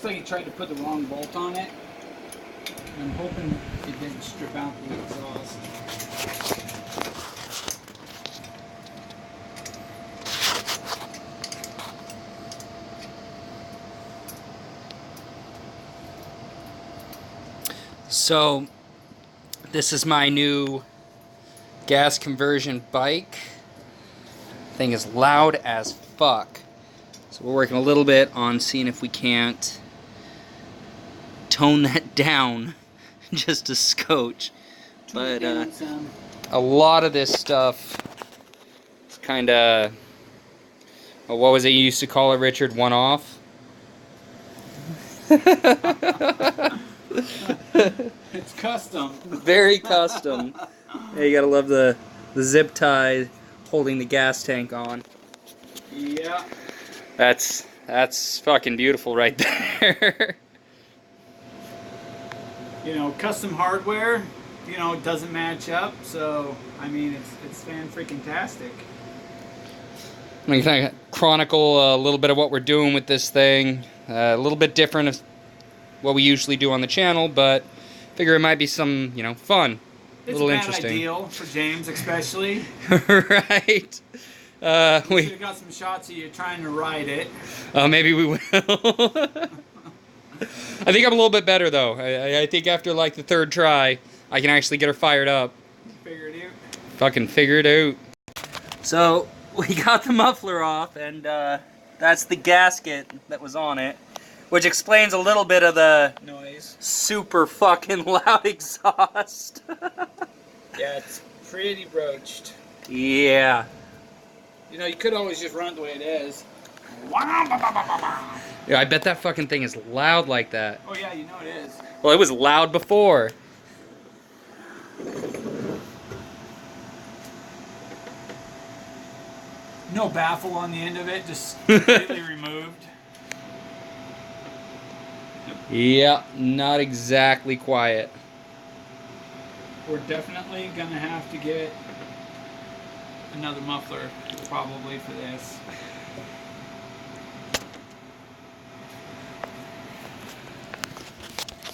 Looks like he tried to put the wrong bolt on it. I'm hoping it didn't strip out the exhaust. So, this is my new gas conversion bike. Thing is loud as fuck. So we're working a little bit on seeing if we can't tone that down just a scotch. But a lot of this stuff is kind of, what was it you used to call it, Richard? One off? It's custom. Very custom. Yeah, you gotta love the zip tie holding the gas tank on. Yeah. That's fucking beautiful right there. You know, custom hardware, you know, doesn't match up, so I mean it's fan-freaking-tastic. I'm going to chronicle a little bit of what we're doing with this thing. A little bit different of what we usually do on the channel, but figure it might be some, you know, fun. It's a little a bad interesting. ideal for James, especially. Right. We should have got some shots of you trying to ride it. Maybe we will. I think I'm a little bit better, though. I think after, like, the third try, I can actually get her fired up. Figure it out. Fucking figure it out. So, we got the muffler off, and that's the gasket that was on it. Which explains a little bit of the noise. Super fucking loud exhaust. Yeah, it's pretty broached. Yeah. You know, you could always just run it the way it is. Yeah, I bet that fucking thing is loud like that. Oh yeah, you know it is. Well, it was loud before. No baffle on the end of it, just completely removed. Yeah, not exactly quiet. We're definitely gonna have to get another muffler, probably, for this.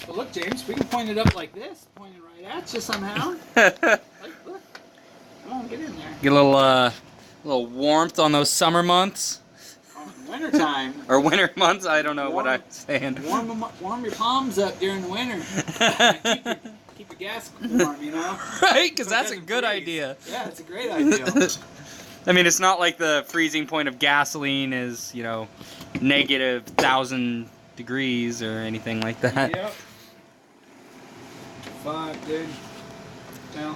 But look, James, we can point it up like this, point it right at you somehow. Like, look. Come on, get in there. Get a little warmth on those summer months. Wintertime. Or winter months, I don't know what I'm saying. Warm your palms up during the winter. keep your gas warm, you know? Right, because that's a good idea. Yeah, it's a great idea. I mean, it's not like the freezing point of gasoline is, you know, negative 1,000 degrees or anything like that. Yep. Fuck, dude. Well,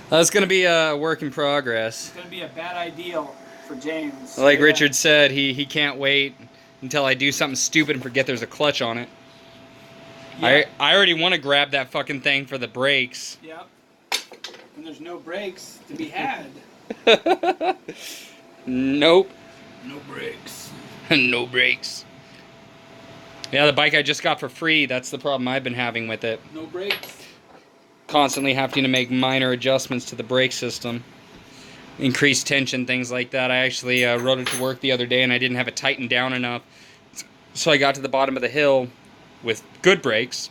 That's going to be a work in progress. it's going to be a bad ideal for James. Like Richard said, he can't wait until I do something stupid and forget there's a clutch on it. Yeah. I already want to grab that fucking thing for the brakes. Yep. And there's no brakes to be had. Nope. No brakes. No brakes. Yeah, the bike I just got for free, that's the problem I've been having with it. No brakes. Constantly having to make minor adjustments to the brake system. Increased tension, things like that. I actually rode it to work the other day and I didn't have it tightened down enough. So I got to the bottom of the hill with good brakes.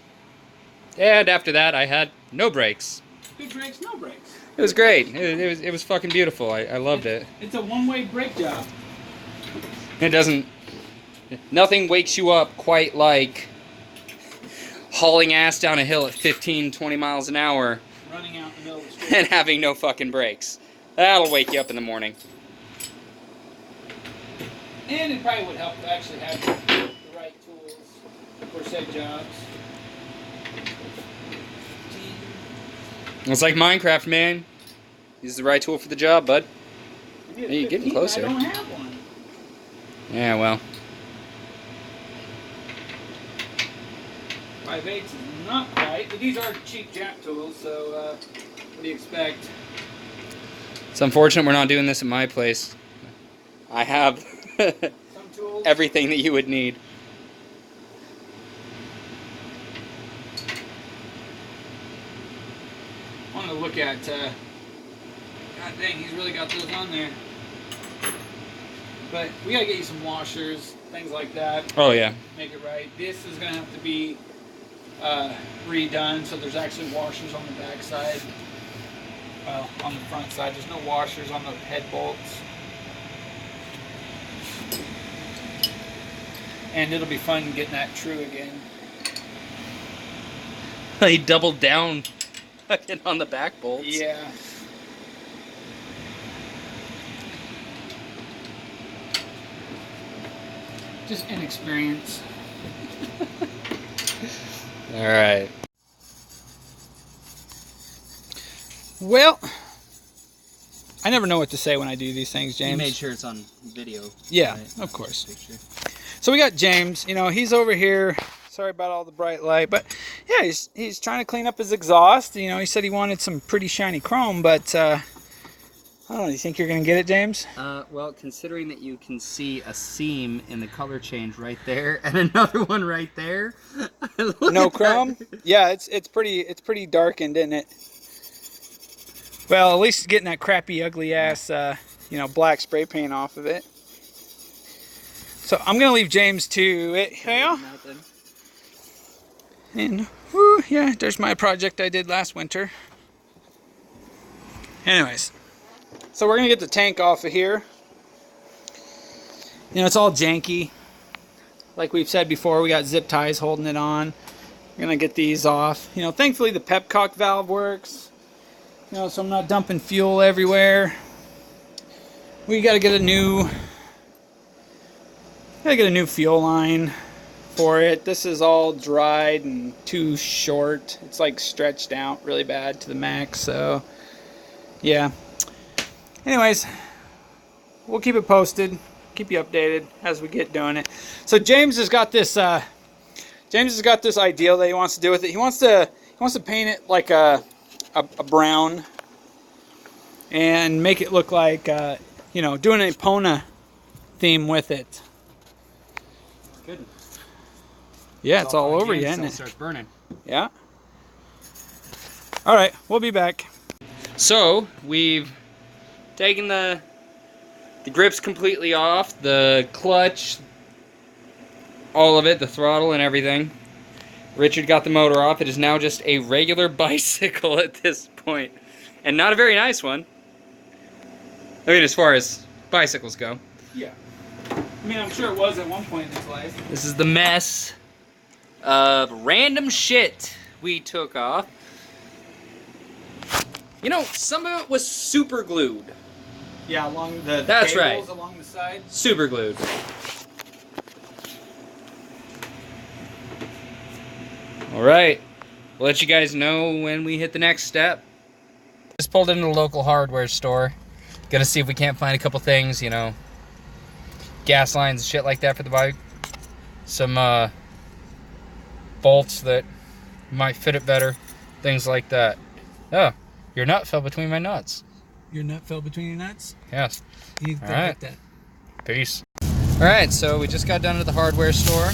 And after that, I had no brakes. Good brakes, no brakes. It was great. It was fucking beautiful. I loved it. It's a one-way brake job. It doesn't... Nothing wakes you up quite like hauling ass down a hill at 15, 20 miles an hour Running out in the middle of the street. and having no fucking brakes. That'll wake you up in the morning. And it probably would help to actually have the right tools for said jobs. It's like Minecraft, man. Use the right tool for the job, bud. Hey, you're getting closer. I don't have one. Yeah, well. 5/8 is not quite, but these are cheap jap tools, so what do you expect? It's unfortunate we're not doing this at my place. I have Some tools. everything that you would need. I wanted to look at, God dang, he's really got those on there. But we gotta get you some washers. things like that. Oh yeah. Make it right. This is gonna have to be redone, so there's actually washers on the back side. Well, on the front side, there's no washers on the head bolts. And it'll be fun getting that true again. He doubled down fucking on the back bolts. Yeah. Just inexperience. All right. Well, I never know what to say when I do these things, James. You made sure it's on video. Yeah, right? of course. Picture. So we got James. You know, he's over here. Sorry about all the bright light, but yeah, he's trying to clean up his exhaust. You know, he said he wanted some pretty shiny chrome, but I don't know. Do you think you're gonna get it, James? Well, considering that you can see a seam in the color change right there, and another one right there. No chrome? Yeah, it's pretty darkened, isn't it? Well, at least getting that crappy, ugly ass, you know, black spray paint off of it. So I'm gonna leave James to it. Yeah. And whoo, yeah, there's my project I did last winter. Anyways, so we're gonna get the tank off of here. You know, it's all janky. Like we've said before, we got zip ties holding it on. We're gonna get these off. You know, thankfully the pepcock valve works. You know, so I'm not dumping fuel everywhere. We gotta get a new fuel line for it. This is all dried and too short. It's like stretched out really bad to the max, so yeah. Anyways, we'll keep it posted, keep you updated as we get doing it. So James has got this ideal that he wants to do with it. He wants to paint it like a brown and make it look like you know, doing an Epona theme with it. Good. Yeah, it's all over you, isn't it? It starts burning. Yeah. All right, we'll be back. So we've taken the grips completely off, the clutch, all of it, the throttle and everything. Richard got the motor off. It is now just a regular bicycle at this point, and not a very nice one. I mean, as far as bicycles go. Yeah. I mean, I'm sure it was at one point in its life. This is the mess of random shit we took off. You know, some of it was super glued. Yeah, along the That's cables, right. along the side. Super glued. Alright. We'll let you guys know when we hit the next step. Just pulled into the local hardware store. Gonna see if we can't find a couple things, you know. Gas lines and shit like that for the bike. Some bolts that might fit it better. Things like that. Oh, your nut fell between my nuts. Your nut fell between your nuts? Yes. You need to All right. that. Peace. Alright, so we just got done at the hardware store.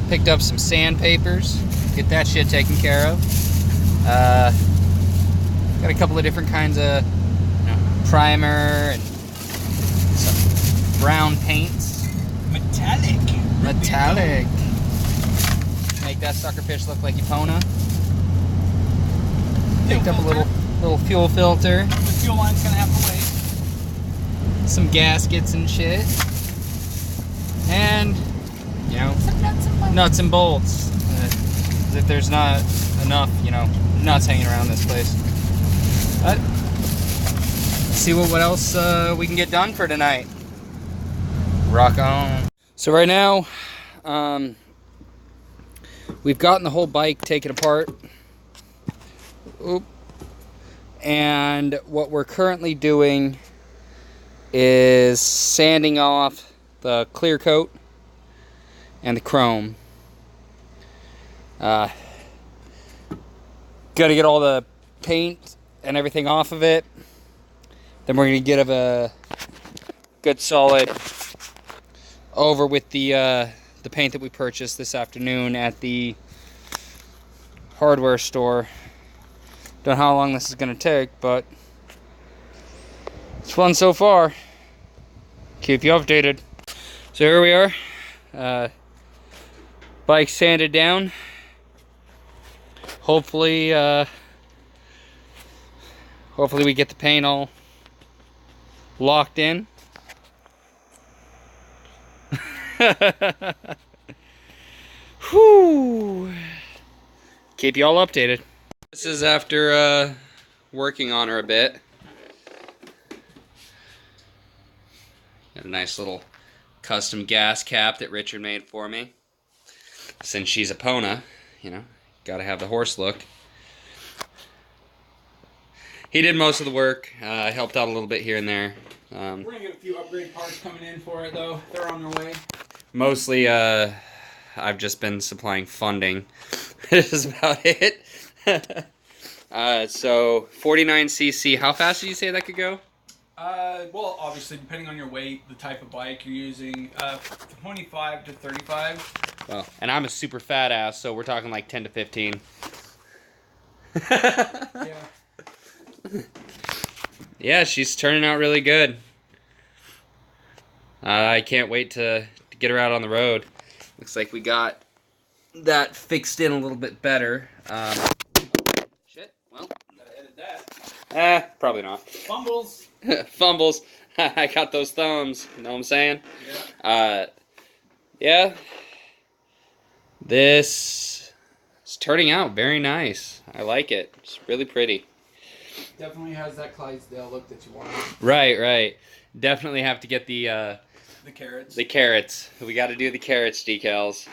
Picked up some sandpapers. Get that shit taken care of. Got a couple of different kinds of primer and some brown paints. Metallic. Metallic. Make that sucker fish look like Epona. Picked up a little fuel filter. The fuel line's gonna have to wait. Some gaskets and shit. And, you know, nuts and bolts. If there's not enough, you know, nuts hanging around this place. But, let's see what else we can get done for tonight. Rock on. So right now, we've gotten the whole bike taken apart. Oop. And what we're currently doing is sanding off the clear coat and the chrome. Gotta get all the paint and everything off of it. Then we're gonna get a good solid over with the paint that we purchased this afternoon at the hardware store. Don't know how long this is gonna take, but it's fun so far. Keep you updated. So here we are. Bike sanded down. Hopefully, hopefully we get the paint all locked in. Whew. Keep you all updated. This is after working on her a bit. Got a nice little custom gas cap that Richard made for me. Since she's Epona, you know, gotta have the horse look. He did most of the work. I helped out a little bit here and there. We're gonna get a few upgrade parts coming in for it though. They're on their way. Mostly, I've just been supplying funding. That's about it. So 49cc. How fast did you say that could go? Well, obviously, depending on your weight, the type of bike you're using, 25 to 35. Well, and I'm a super fat ass, so we're talking like 10 to 15. Yeah. Yeah, she's turning out really good. I can't wait to get her out on the road. Looks like we got that fixed in a little bit better. Shit, well. Gotta edit that. Probably not. Fumbles. Fumbles. I got those thumbs. You know what I'm saying? Yeah. Yeah. This is turning out very nice. I like it. It's really pretty. Definitely has that Clydesdale look that you want. Right, right. Definitely have to get the carrots. The carrots. We got to do the carrots decals.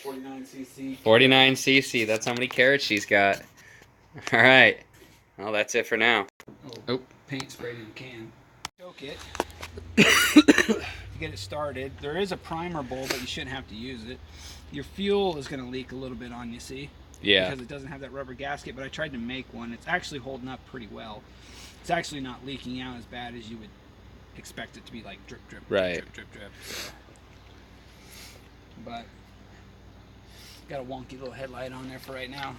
49cc. 49cc. That's how many carrots she's got. All right. Well, that's it for now. Oh. Paint sprayed in the can. Choke it. To get it started. There is a primer bowl, but you shouldn't have to use it. Your fuel is going to leak a little bit on you, see? Yeah. Because it doesn't have that rubber gasket, but I tried to make one. It's actually holding up pretty well. It's actually not leaking out as bad as you would expect it to be, like drip, drip, right. drip, drip, drip. So. But got a wonky little headlight on there for right now.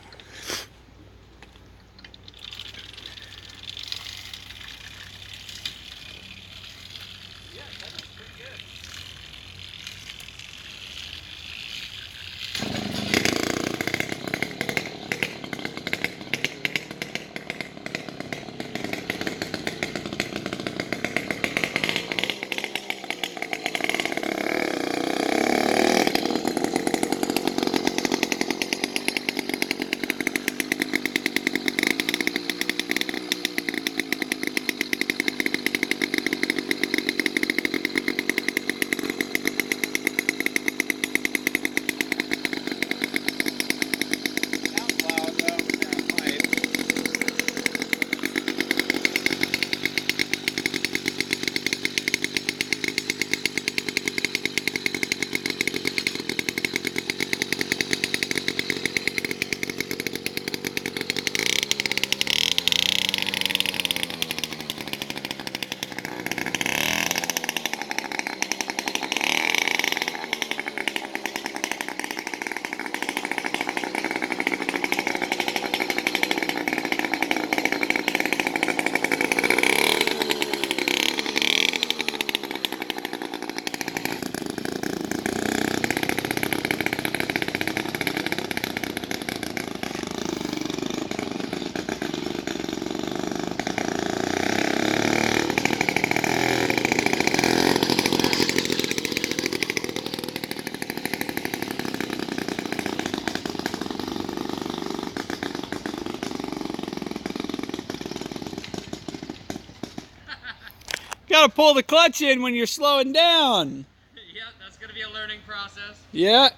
Gotta pull the clutch in when you're slowing down. Yeah, that's gonna be a learning process. Yeah,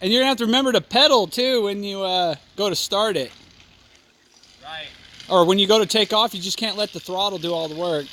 and you're gonna have to remember to pedal too when you go to start it. Right. Or when you go to take off, you just can't let the throttle do all the work.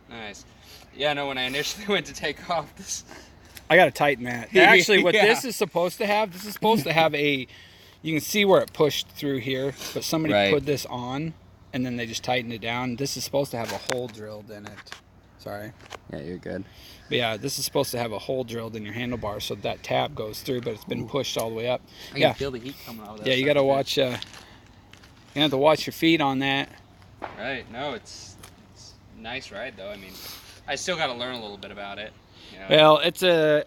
Nice. Yeah, no, when I initially went to take off this... I gotta tighten that. Actually, what Yeah. this is supposed to have a You can see where it pushed through here, but somebody Right. put this on, and then they just tightened it down. This is supposed to have a hole drilled in it. Sorry. Yeah, you're good. But yeah, this is supposed to have a hole drilled in your handlebar so that tab goes through, but it's been pushed all the way up. I can feel the heat coming out of that. Yeah, you got to watch. You have to watch your feet on that. Right. No, it's a nice ride though. I mean, I still got to learn a little bit about it. You know? Well,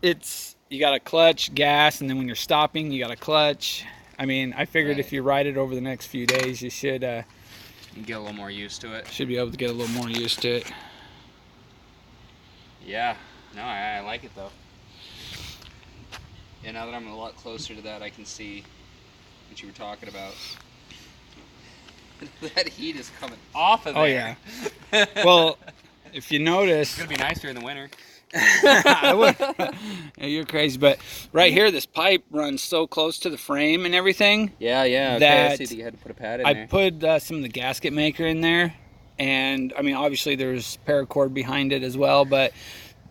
it's you got a clutch, gas, and then when you're stopping, you got a clutch. I mean, I figured Right. if you ride it over the next few days, you should You get a little more used to it. should be able to get a little more used to it. Yeah. No, I like it though. Yeah, now that I'm a lot closer to that, I can see what you were talking about. That heat is coming off of there. Oh yeah. Well, if you notice, It's gonna be nice during the winter. I would, yeah, you're crazy, but right here, this pipe runs so close to the frame and everything. Yeah, yeah. Okay, I That see that you had to put a pad in I there. put some of the gasket maker in there, and I mean, obviously there's paracord behind it as well, but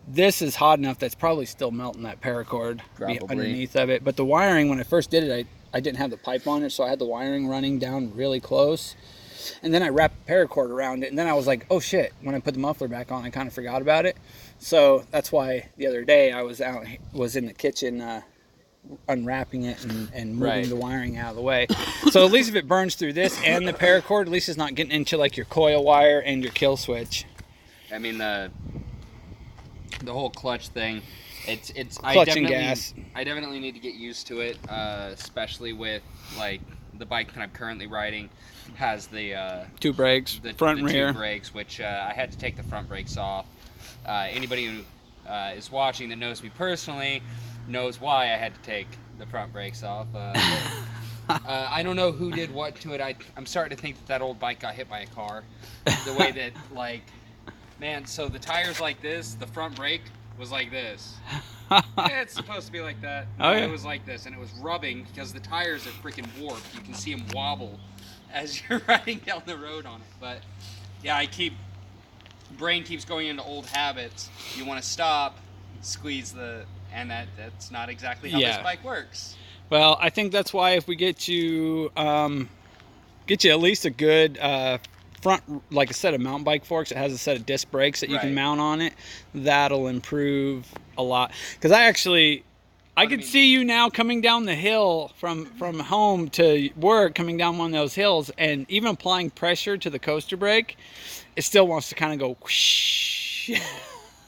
this is hot enough that's probably still melting that paracord Probably. underneath of it. But the wiring, when I first did it, I didn't have the pipe on it, so I had the wiring running down really close. And then I wrapped paracord around it, and then I was like, oh shit, when I put the muffler back on, I kind of forgot about it. So that's why the other day I was in the kitchen unwrapping it and moving Right. the wiring out of the way. So at least if it burns through this and the paracord, at least it's not getting into like your coil wire and your kill switch. I mean the whole clutch thing. It's Clutch and gas. I definitely need to get used to it, especially with like the bike that I'm currently riding has the Two brakes, front and the rear. two brakes, which I had to take the front brakes off. Anybody who is watching that knows me personally knows why I had to take the front brakes off. I don't know who did what to it. I'm starting to think that old bike got hit by a car. The way that, like, man, so the tire's like this, the front brake was like this. It's supposed to be like that. Oh, yeah. It was like this, and it was rubbing because the tires are freaking warped. You can see them wobble as you're riding down the road on it. But yeah, brain keeps going into old habits. You want to stop, squeeze and that's not exactly how Yeah. this bike works. Well, I think that's why if we get you at least a good front, like a set of mountain bike forks, it has a set of disc brakes that you can Right. mount on it. That'll improve a lot. Because I could see you now coming down the hill from home to work, coming down one of those hills, and even applying pressure to the coaster brake, it still wants to kind of go whoosh.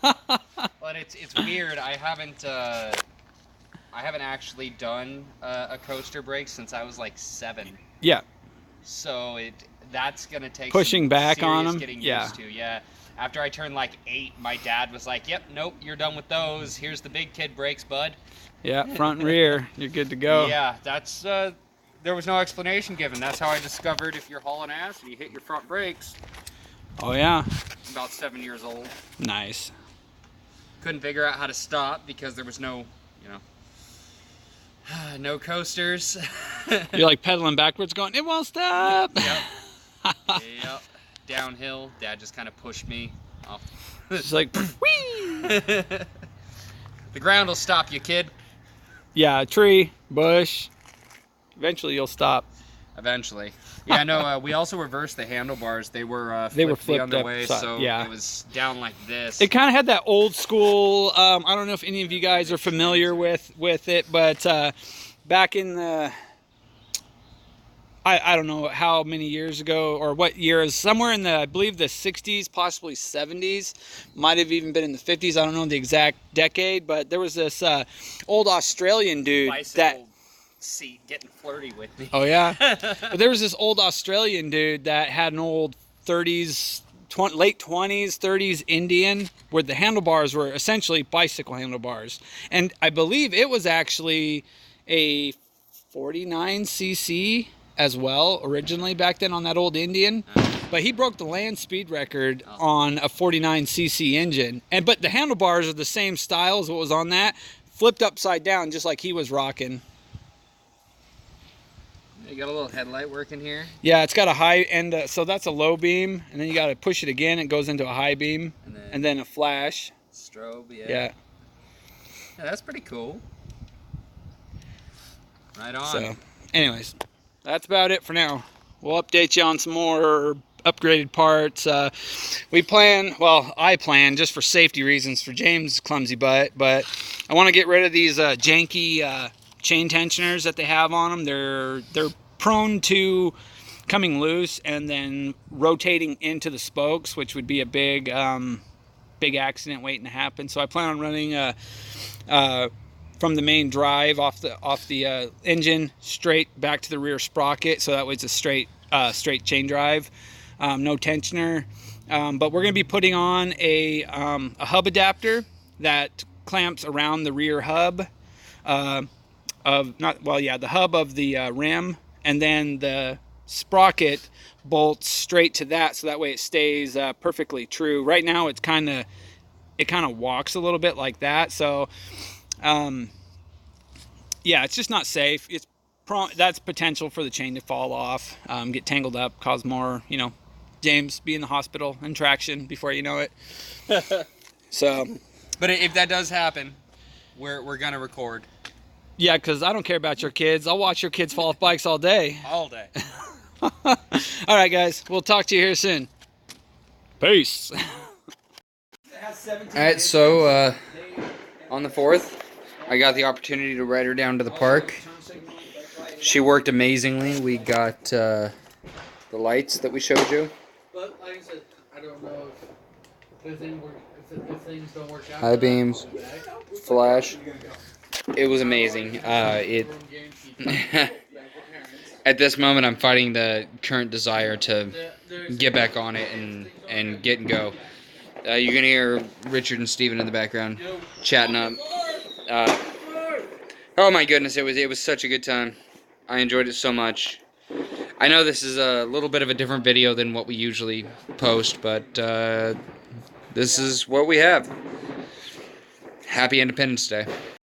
But it's weird. I haven't actually done a coaster brake since I was like 7. Yeah. So that's gonna take Pushing some back on serious them. getting Yeah. used to. Yeah. After I turned like 8, my dad was like, "Yep, nope, you're done with those. Here's the big kid brakes, bud." Yeah, front and rear, you're good to go. Yeah, that's there was no explanation given. That's how I discovered if you're hauling ass and you hit your front brakes. Oh yeah. About 7 years old. Nice. Couldn't figure out how to stop because there was no, no coasters. You're like pedaling backwards going, it won't stop. Yep. Yep. Downhill. Dad just kind of pushed me off. It's like, whee! The ground will stop you, kid. Yeah, tree, bush. Eventually you'll stop. Eventually. Yeah, no, we also reversed the handlebars. They were flipped the other way, so yeah. it was down like this. It kind of had that old school, I don't know if any of you guys are familiar with it, but back in the, I don't know how many years ago or what years, somewhere in the, I believe the 60s, possibly 70s, might have even been in the 50s. I don't know the exact decade, but there was this old Australian dude Bicycle seat getting flirty with me. Oh yeah. But there was this old Australian dude that had an old 30s, late 20s, 30s Indian where the handlebars were essentially bicycle handlebars. And I believe it was actually a 49cc as well originally back then on that old Indian. But he broke the land speed record on a 49cc engine. But the handlebars are the same style as what was on that, flipped upside down just like he was rocking. You got a little headlight working here. Yeah, it's got a high end, so that's a low beam, and then you got to push it again. It goes into a high beam, and then a flash. Strobe, Yeah. Yeah, that's pretty cool. Right on. So, anyways, that's about it for now. We'll update you on some more upgraded parts. I plan just for safety reasons for James' clumsy butt, but I want to get rid of these janky chain tensioners that they have on them. They're prone to coming loose and then rotating into the spokes, which would be a big accident waiting to happen. So I plan on running from the main drive off the engine straight back to the rear sprocket, so that way it's a straight chain drive, no tensioner. But we're going to be putting on a hub adapter that clamps around the rear hub the hub of the rim, and then the sprocket bolts straight to that, so that way it stays perfectly true. Right now it kind of walks a little bit like that, so yeah, it's just not safe. That's potential for the chain to fall off, get tangled up, cause more, James be in the hospital and traction before you know it. So, but if that does happen, we're gonna record yeah, because I don't care about your kids. I'll watch your kids fall off bikes all day. all day. All right, guys. We'll talk to you here soon. Peace. All right, so on the 4th, I got the opportunity to ride her down to the park. She worked amazingly. We got the lights that we showed you. But like I said, I don't know if things don't work out. High beams, flash. It was amazing. At this moment, I'm fighting the current desire to get back on it and get and go. You're gonna hear Richard and Steven in the background chatting up. Oh my goodness, it was such a good time. I enjoyed it so much. I know this is a little bit of a different video than what we usually post, but this is what we have. Happy Independence Day.